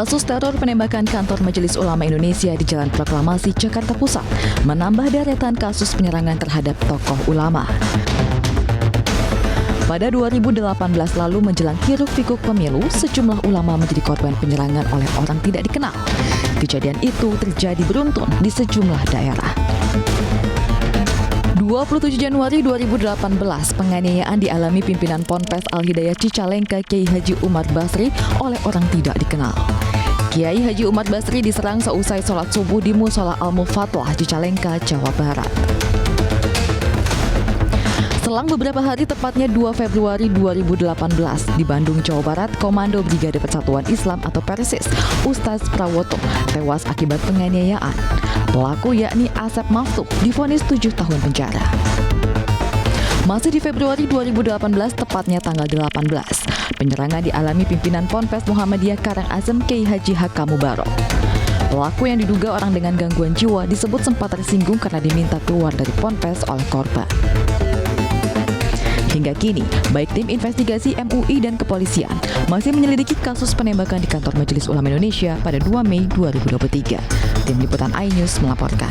Kasus teror penembakan kantor Majelis Ulama Indonesia di Jalan Proklamasi, Jakarta Pusat menambah deretan kasus penyerangan terhadap tokoh ulama. Pada 2018 lalu menjelang hiruk-pikuk pemilu, sejumlah ulama menjadi korban penyerangan oleh orang tidak dikenal. Kejadian itu terjadi beruntun di sejumlah daerah. 27 Januari 2018, penganiayaan dialami pimpinan Ponpes Al-Hidayah Cicalengka Kiai Haji Umar Basri oleh orang tidak dikenal. Kiai Haji Umar Basri diserang seusai sholat subuh di Musola Al-Mufatlah Cicalengka, Jawa Barat. Selang beberapa hari, tepatnya 2 Februari 2018, di Bandung, Jawa Barat, Komando Brigade Persatuan Islam atau Persis, Ustaz Prawoto, tewas akibat penganiayaan. Pelaku yakni Asep Maftuh divonis 7 tahun penjara. Masih di Februari 2018, tepatnya tanggal 18, penyerangan dialami pimpinan Ponpes Muhammadiyah Karangasem Kiai Haji Hakam Mubarok. Pelaku yang diduga orang dengan gangguan jiwa disebut sempat tersinggung karena diminta keluar dari Ponpes oleh korban. Hingga kini, baik tim investigasi MUI dan kepolisian masih menyelidiki kasus penembakan di kantor Majelis Ulama Indonesia pada 2 Mei 2023. Tim Liputan iNews melaporkan.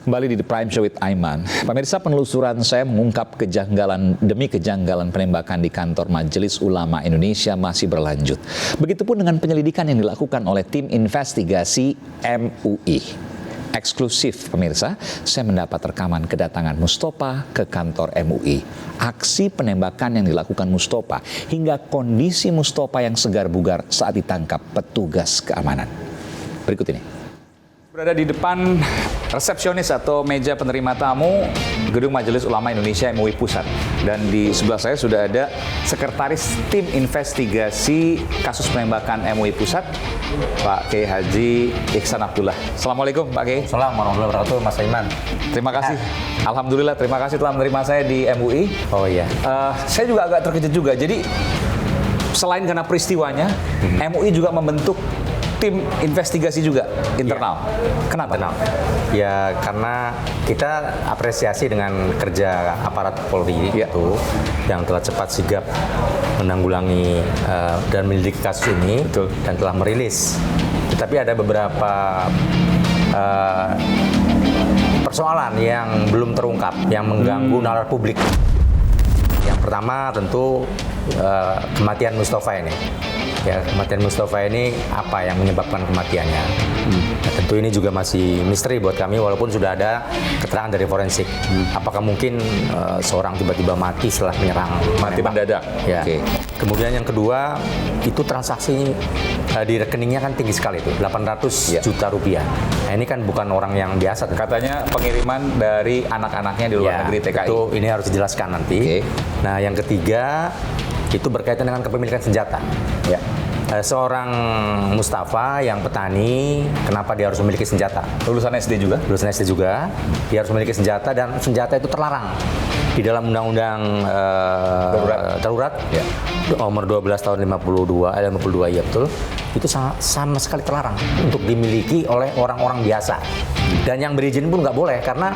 Kembali di The Prime Show with Aiman. Pemirsa, penelusuran saya mengungkap kejanggalan demi kejanggalan penembakan di kantor Majelis Ulama Indonesia masih berlanjut. Begitupun dengan penyelidikan yang dilakukan oleh tim investigasi MUI. Eksklusif pemirsa, saya mendapat rekaman kedatangan Mustopa ke kantor MUI. Aksi penembakan yang dilakukan Mustopa hingga kondisi Mustopa yang segar bugar saat ditangkap petugas keamanan. Berikut ini. Berada di depan resepsionis atau meja penerima tamu Gedung Majelis Ulama Indonesia MUI Pusat. Dan di sebelah saya sudah ada Sekretaris Tim Investigasi Kasus Penembakan MUI Pusat, Pak Kiai Haji Ihsan Abdullah. Assalamualaikum Pak Kiai. Assalamualaikum warahmatullahi wabarakatuh, Mas Aiman. Terima kasih. Alhamdulillah, terima kasih telah menerima saya di MUI. Oh iya. Saya juga agak terkejut juga. Jadi selain karena peristiwanya, MUI juga membentuk tim investigasi juga internal. Ya. Kenapa? Internal. Ya karena kita apresiasi dengan kerja aparat Polri itu yang telah cepat sigap menanggulangi dan menyelidiki kasus ini. Betul. Dan telah merilis. Tetapi ada beberapa persoalan yang belum terungkap yang mengganggu nalar publik. Yang pertama tentu kematian Mustofa ini. Ya, kematian Mustofa ini apa yang menyebabkan kematiannya? Nah, tentu ini juga masih misteri buat kami walaupun sudah ada keterangan dari forensik. Apakah mungkin seorang tiba-tiba mati setelah menyerang? Mati mendadak. Ya. Oke. Kemudian yang kedua, itu transaksi di rekeningnya kan tinggi sekali itu, 800 juta rupiah. Nah, ini kan bukan orang yang biasa. Katanya pengiriman dari anak-anaknya di luar negeri TKI. Itu ini harus dijelaskan nanti. Nah, yang ketiga itu berkaitan dengan kepemilikan senjata. Ya. Seorang Mustafa yang petani, kenapa dia harus memiliki senjata? Lulusan SD juga? Lulusan SD juga. Dia harus memiliki senjata dan senjata itu terlarang di dalam Undang-Undang Darurat. Ya. Nomor 12 tahun 52 ya betul. Itu sama sekali terlarang untuk dimiliki oleh orang-orang biasa. Dan yang berizin pun nggak boleh karena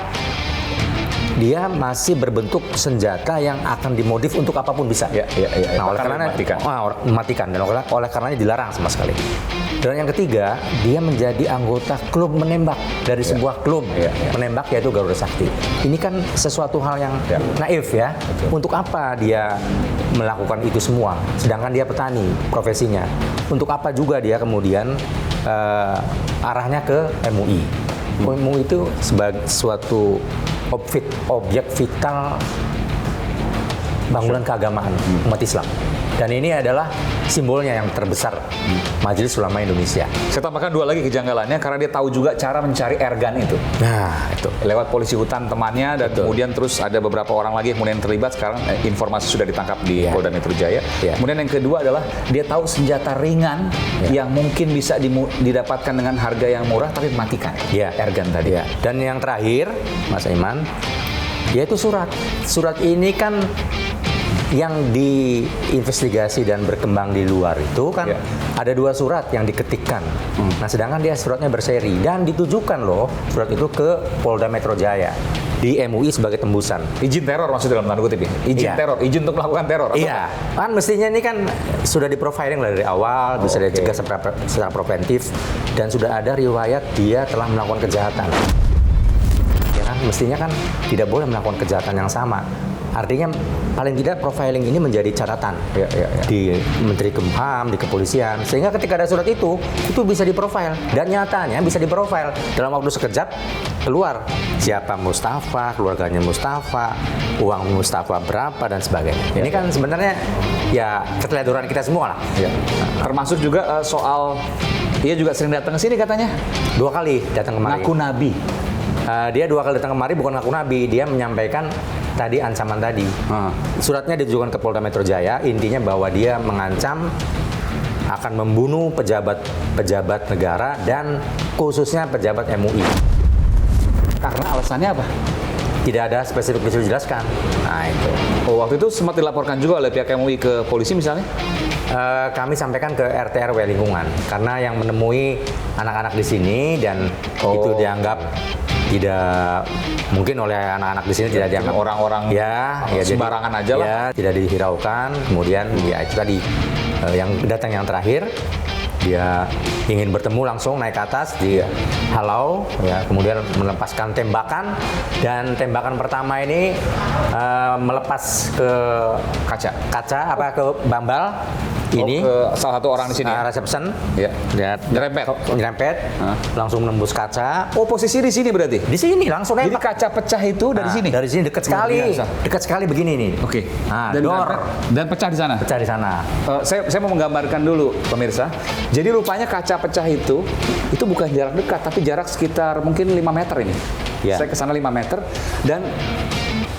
dia masih berbentuk senjata yang akan dimodif untuk apapun bisa. Nah, oleh karena mematikan dan oleh karenanya dilarang sama sekali. Dan yang ketiga, dia menjadi anggota klub menembak dari sebuah klub menembak yaitu Garuda Sakti. Ini kan sesuatu hal yang naif ya. Betul. Untuk apa dia melakukan itu semua? Sedangkan dia petani profesinya. Untuk apa juga dia kemudian arahnya ke MUI? MUI itu sebagai suatu objek vital bangunan keagamaan umat Islam. Dan ini adalah simbolnya yang terbesar Majelis Ulama Indonesia. Saya tambahkan dua lagi kejanggalannya karena dia tahu juga cara mencari ergan itu. Nah, itu. Lewat polisi hutan temannya dan kemudian terus ada beberapa orang lagi yang kemudian terlibat. Sekarang informasi sudah ditangkap di Polda Metro Jaya. Kemudian yang kedua adalah dia tahu senjata ringan yang mungkin bisa didapatkan dengan harga yang murah tapi mematikan. Ergan tadi. Dan yang terakhir, Mas Aiman, yaitu surat. Surat ini kan yang diinvestigasi dan berkembang di luar itu kan ada 2 surat yang diketikkan. Nah, sedangkan dia suratnya berseri dan ditujukan loh surat itu ke Polda Metro Jaya. di MUI sebagai tembusan. Izin teror maksudnya dalam tanda kutip ya? Izin Iya. teror, izin untuk melakukan teror? atau Iya, kan mestinya ini kan sudah di profiling dari awal, bisa oke. dicegah secara preventif, dan sudah ada riwayat dia telah melakukan kejahatan. Ya kan, mestinya kan tidak boleh melakukan kejahatan yang sama. Artinya paling tidak profiling ini menjadi catatan Iya, iya, iya. di Menteri Kemham, di kepolisian, sehingga ketika ada surat itu bisa diprofil, dan nyatanya bisa diprofil dalam waktu sekejap keluar siapa Mustafa, keluarganya Mustafa, uang Mustafa berapa dan sebagainya. Ini kan sebenarnya ya keteledoran kita semua lah. Iya. Termasuk juga soal dia juga sering datang ke sini katanya. 2 kali datang kemari. Ngaku nabi. Dia 2 kali datang kemari bukan ngaku nabi, dia menyampaikan tadi ancaman tadi. Suratnya ditujukan ke Polda Metro Jaya, intinya bahwa dia mengancam akan membunuh pejabat negara dan khususnya pejabat MUI. Karena alasannya apa? Tidak ada spesifik bisa dijelaskan. Nah itu. Oh, waktu itu sempat dilaporkan juga oleh pihak MUI ke polisi misalnya? Kami sampaikan ke RT RW lingkungan karena yang menemui anak-anak di sini dan itu dianggap tidak mungkin oleh anak-anak di sini tidak dianggap orang-orang sembarangan aja lah. Ya, tidak dihiraukan. Kemudian ya itu tadi yang datang yang terakhir dia ingin bertemu langsung naik ke atas dihalau ya, kemudian melepaskan tembakan, dan tembakan pertama ini melepas ke kaca apa ke bambal ini ke salah satu orang di sini. Reception Ya. lihat nyerempet langsung menembus kaca. Oh, posisi di sini berarti? Di sini langsung Jadi nembak. kaca pecah itu dari sini? Dari sini dekat sekali. biasa. Dekat sekali begini nih. Oke. Nah, Dan door dan pecah di sana. pecah di sana. Saya mau menggambarkan dulu pemirsa. Jadi rupanya kaca pecah itu bukan jarak dekat, tapi jarak sekitar mungkin 5 meter ini. Ya. Saya ke sana 5 meter dan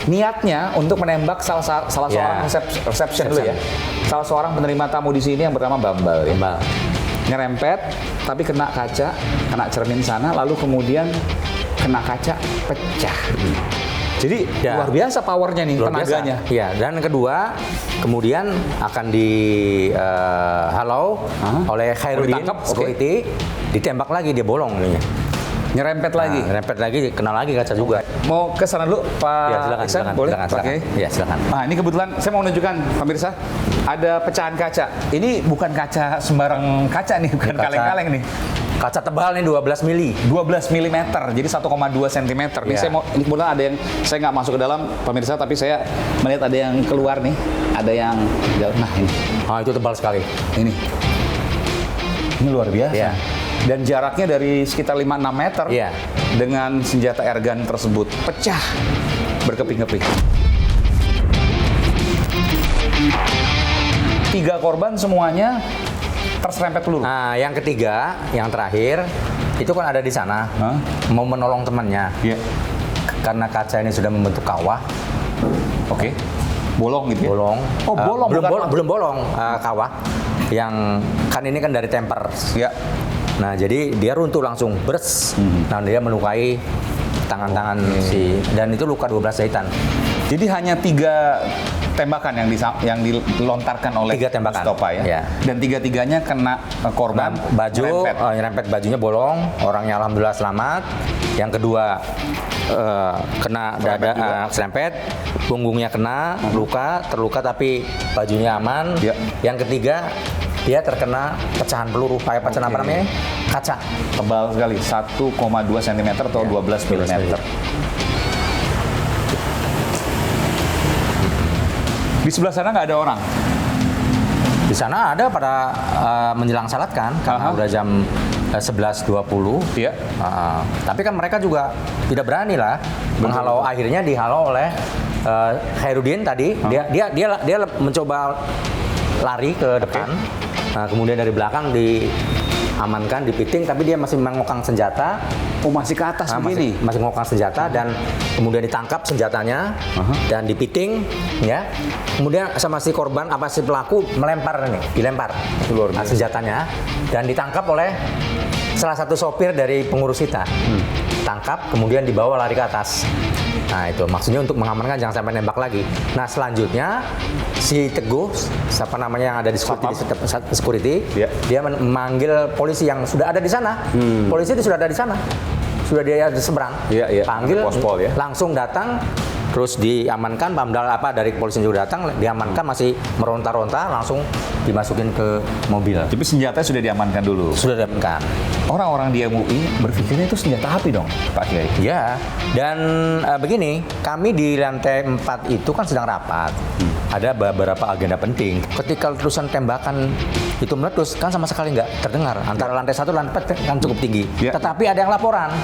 niatnya untuk menembak salah seorang reception dulu ya. Salah seorang penerima tamu di sini yang bernama Bambal. Ya. Bambal. Nyerempet tapi kena kaca, kena cermin sana, lalu kemudian kena kaca pecah. Jadi Ya. luar biasa powernya nih, Luar biasa. tenaganya. Iya, dan kedua kemudian akan dihalau oleh Khairuddin ditangkap, security, ditembak lagi, dia bolong ininya. Nyerempet lagi. Nyerempet lagi, kena lagi kaca juga. Mau ke sana dulu, Pak Ya, silakan, Iksan? silakan, Boleh? silakan. Oke. Ya, silakan. Nah, ini kebetulan saya mau menunjukkan pemirsa, ada pecahan kaca. Ini bukan kaca sembarang kaca nih, bukan Ini kaca- kaleng-kaleng nih. Kaca tebal nih 12 mili. 12 mm, jadi 1,2 cm. Ini Ya. ini kebetulan ada yang saya nggak masuk ke dalam pemirsa, tapi saya melihat ada yang keluar nih, ada yang nah ini, Itu tebal sekali. ini luar biasa. Ya. Dan jaraknya dari sekitar 5-6 meter Iya. dengan senjata airgun tersebut pecah berkeping-keping. 3 korban semuanya terserempet peluru. Nah, yang ketiga, yang terakhir, itu kan ada di sana, Hah? mau menolong temannya. Iya. Karena kaca ini sudah membentuk kawah, Oke. Bolong gitu ya? bolong. Oh, bolong, belum bukan bolong, kawah. Yang kan ini kan dari temper. Ya. Nah, jadi dia runtuh langsung, bers. Nah, dia melukai tangan-tangan dan itu luka 12 jahitan. Jadi hanya 3 tembakan yang dilontarkan oleh 3 tembakan. Mustafa ya. Iya. Dan 3-tiganya kena korban Baju nyerempet. nyerempet bajunya bolong, orangnya alhamdulillah selamat. Yang kedua kena dada serempet, punggungnya kena, terluka tapi bajunya aman. Ya. Yang ketiga dia terkena pecahan peluru, pecahan apa namanya? Kaca. Tebal sekali, 1,2 cm atau 12 mm. Di sebelah sana nggak ada orang. Di sana ada pada menjelang salat kan, karena udah jam 11.20. Iya. Tapi kan mereka juga tidak berani lah menghalau. Akhirnya dihalau oleh Khairuddin tadi. Dia mencoba lari ke depan. Nah, kemudian dari belakang diamankan, dipiting, tapi dia masih mengokang senjata. Oh, masih ke atas begini. Masih ngokang senjata dan kemudian ditangkap senjatanya dan dipiting ya. Kemudian sama si korban si pelaku dilempar senjatanya dan ditangkap oleh salah satu sopir dari pengurus kita. Tangkap kemudian dibawa lari ke atas. Nah, itu maksudnya untuk mengamankan jangan sampai nembak lagi. Nah, selanjutnya si Teguh, siapa namanya yang ada di security, Ya. dia memanggil polisi yang sudah ada di sana. Polisi itu sudah ada di sana. sudah dia di seberang. Iya, iya. Panggil, Pospol ya. langsung datang, terus diamankan, Pamdal dari kepolisian juga datang, diamankan masih meronta-ronta, langsung dimasukin ke mobil. Tapi senjatanya sudah diamankan dulu. Sudah diamankan. Orang-orang di MUI berpikirnya itu senjata api dong, Pak Kiai. Ya, dan begini, kami di lantai 4 itu kan sedang rapat. Ada beberapa agenda penting. Ketika letusan tembakan itu meletus, kan sama sekali nggak terdengar. Antara lantai 1 dan lantai 4 kan cukup tinggi. Ya. Tetapi ada yang laporan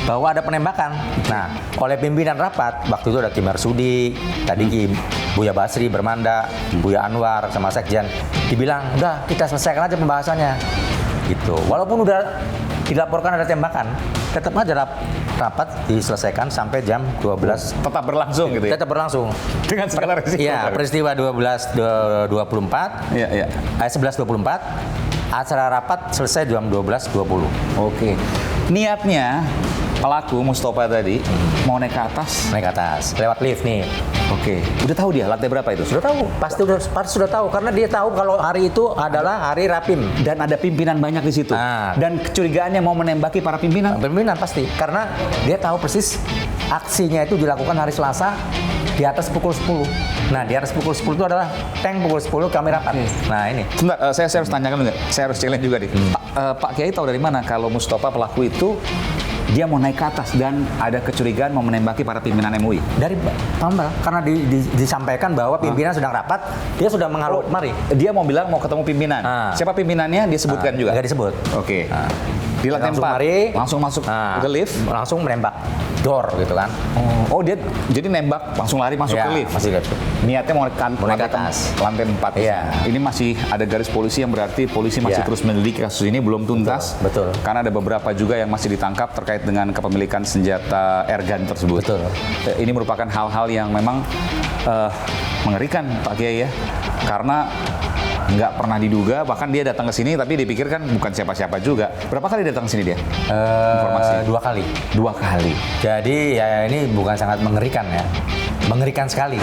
bahwa ada penembakan. Nah, oleh pimpinan rapat, waktu itu ada Kim Marsudi, tadi Buya Basri, Bermanda, Buya Anwar, sama Sekjen, dibilang, udah kita selesaikan aja pembahasannya. Gitu. Walaupun udah dilaporkan ada tembakan, tetap aja rapat diselesaikan sampai jam 12. Tetap berlangsung gitu ya? Tetap berlangsung. Dengan segala resiko. Iya, peristiwa 12.24, Iya, iya. 11.24, acara rapat selesai jam 12.20. Oke. Niatnya pelaku Mustafa tadi mau naik ke atas. Naik ke atas, lewat lift nih. Oke. Udah tahu dia lantai berapa itu? Sudah tahu, pasti sudah tahu karena dia tahu kalau hari itu adalah hari Rapim. Dan ada pimpinan banyak di situ. Ah. Dan kecurigaannya mau menembaki para pimpinan. Pimpinan pasti, karena dia tahu persis aksinya itu dilakukan hari Selasa di atas pukul 10. Nah, di atas pukul 10 itu adalah tank pukul 10 kami rapat. Nah, ini. Sebentar, saya harus tanyakan juga. Saya harus challenge juga nih. Pak Kiai tahu dari mana kalau Mustafa pelaku itu dia mau naik ke atas dan ada kecurigaan mau menembaki para pimpinan MUI? Dari Pamdal, karena disampaikan bahwa pimpinan sedang rapat, dia sudah menghalau mari. Dia mau bilang mau ketemu pimpinan. Siapa pimpinannya disebutkan juga? Nggak disebut. Oke. Di lantai Langsung 4, mari, langsung masuk ke lift, langsung menembak door gitu kan. Oh, dia jadi nembak langsung lari masuk Ya, ke lift. masih lift. Niatnya mau naik ke atas. lantai 4. Iya. Ini masih ada garis polisi yang berarti polisi masih Iya. terus menyelidiki kasus ini, belum tuntas. Betul. Karena ada beberapa juga yang masih ditangkap terkait dengan kepemilikan senjata airgun tersebut. Betul. Ini merupakan hal-hal yang memang mengerikan, Pak Kiai ya. Karena nggak pernah diduga, bahkan dia datang ke sini tapi dipikirkan bukan siapa-siapa juga. Berapa kali datang ke sini dia? Informasi. 2 kali. 2 kali. Jadi ya ini bukan sangat mengerikan ya. Mengerikan sekali.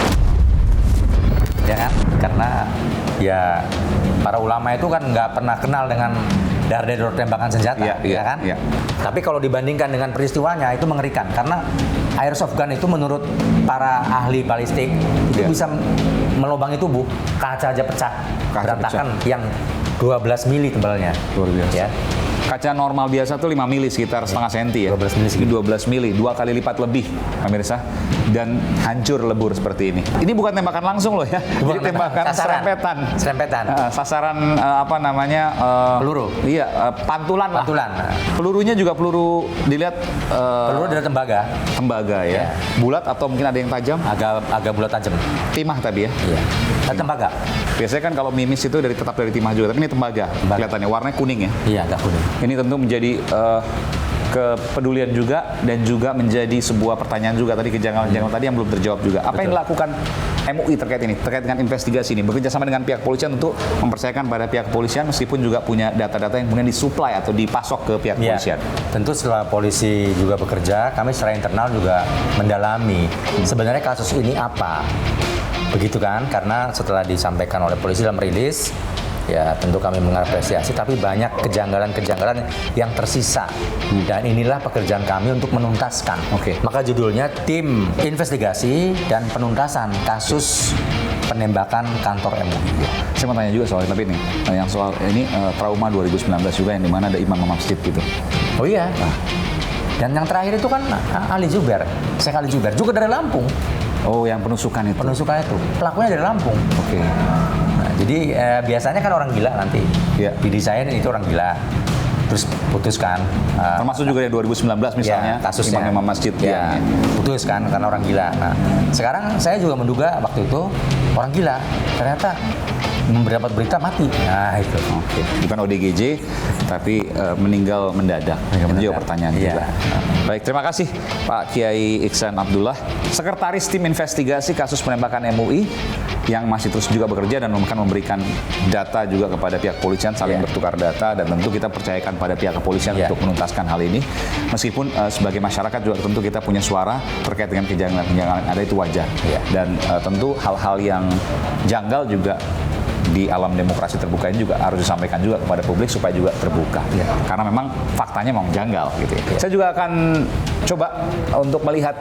Ya kan? Karena ya para ulama itu kan nggak pernah kenal dengan dar-der tembakan senjata, Iya, iya, ya kan? iya. Tapi kalau dibandingkan dengan peristiwanya itu mengerikan karena airsoft gun itu menurut para ahli balistik itu Iya. bisa melubangi tubuh, kaca aja pecah, Kaca berantakan yang 12 mili tebalnya. Luar biasa. Ya. Kaca normal biasa tuh 5 mili, sekitar setengah senti ya. 12 mili Ini 12 mili, 2 kali lipat lebih, pemirsa. Dan hancur lebur seperti ini. Ini bukan tembakan langsung loh ya. Bukan Ini tembakan sasaran. serempetan. Serempetan. Sasaran apa namanya? Peluru. Iya, pantulan lah. Pantulan. Pelurunya juga peluru dilihat Peluru dari tembaga, tembaga ya. Iya. Bulat atau mungkin ada yang tajam? agak bulat tajam. Timah tadi ya. Iya. Tembaga. Biasanya kan kalau mimis itu tetap dari timah juga, tapi ini tembaga. Kelihatannya warnanya kuning ya. Iya, agak kuning. Ini tentu menjadi kepedulian juga dan juga menjadi sebuah pertanyaan juga tadi kejanggalan-kejanggalan tadi yang belum terjawab juga. Apa yang dilakukan MUI terkait ini, terkait dengan investigasi ini? Bekerja sama dengan pihak kepolisian untuk mempercayakan pada pihak kepolisian meskipun juga punya data-data yang kemudian disuplai atau dipasok ke pihak Ya, kepolisian. tentu setelah polisi juga bekerja, kami secara internal juga mendalami sebenarnya kasus ini apa. Begitu kan, karena setelah disampaikan oleh polisi dalam rilis, ya tentu kami mengapresiasi, tapi banyak kejanggalan-kejanggalan yang tersisa. Dan inilah pekerjaan kami untuk menuntaskan. Oke. Maka judulnya Tim Investigasi dan Penuntasan Kasus Penembakan Kantor MUI. Saya mau tanya juga soal tapi nih, yang soal ini trauma 2019 juga yang dimana ada imam masjid gitu. Oh iya. Dan yang terakhir itu kan Ali Zuber, Syekh Ali Zuber, juga dari Lampung. Oh, yang penusukan itu. Penusukan itu, pelakunya dari Lampung. Oke. Nah, jadi biasanya kan orang gila nanti. Iya. Didesain itu orang gila. Terus putuskan. Termasuk juga yang 2019 misalnya, kasusnya. imam masjid. Ya, putus kan karena orang gila. Nah, sekarang saya juga menduga waktu itu orang gila. Ternyata mendapat berita mati. Nah, itu. Oke, bukan ODGJ, tapi meninggal mendadak. Itu juga pertanyaan Iya. juga. Baik, terima kasih Pak Kiai Iksan Abdullah, Sekretaris Tim Investigasi Kasus Penembakan MUI, yang masih terus juga bekerja dan akan memberikan data juga kepada pihak kepolisian, saling bertukar data, dan tentu kita percayakan pada pihak kepolisian untuk menuntaskan hal ini. Meskipun sebagai masyarakat juga tentu kita punya suara terkait dengan kejanggalan-kejanggalan ada, itu wajar. Dan tentu hal-hal yang janggal juga di alam demokrasi terbuka ini juga harus disampaikan juga kepada publik supaya juga terbuka. Karena memang faktanya memang janggal gitu ya. Saya juga akan coba untuk melihat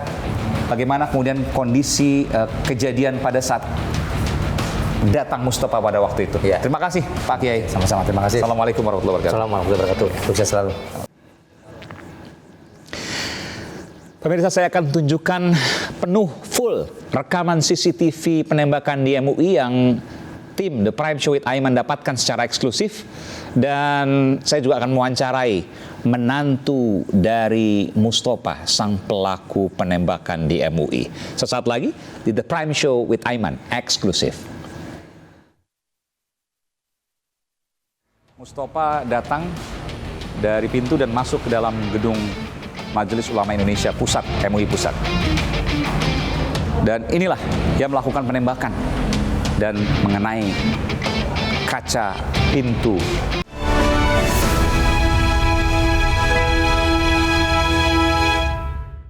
bagaimana kemudian kondisi kejadian pada saat datang Mustafa pada waktu itu. Terima kasih Pak Kiai. Sama-sama, terima kasih. Assalamualaikum warahmatullahi wabarakatuh. Assalamualaikum warahmatullahi wabarakatuh. Sukses selalu. Pemirsa, saya akan tunjukkan penuh full rekaman CCTV penembakan di MUI yang tim The Prime Show with Aiman dapatkan secara eksklusif, dan saya juga akan mewawancarai menantu dari Mustafa, sang pelaku penembakan di MUI. Sesaat lagi di The Prime Show with Aiman eksklusif. Mustafa datang dari pintu dan masuk ke dalam gedung Majelis Ulama Indonesia Pusat, MUI Pusat. Dan inilah dia melakukan penembakan dan mengenai kaca pintu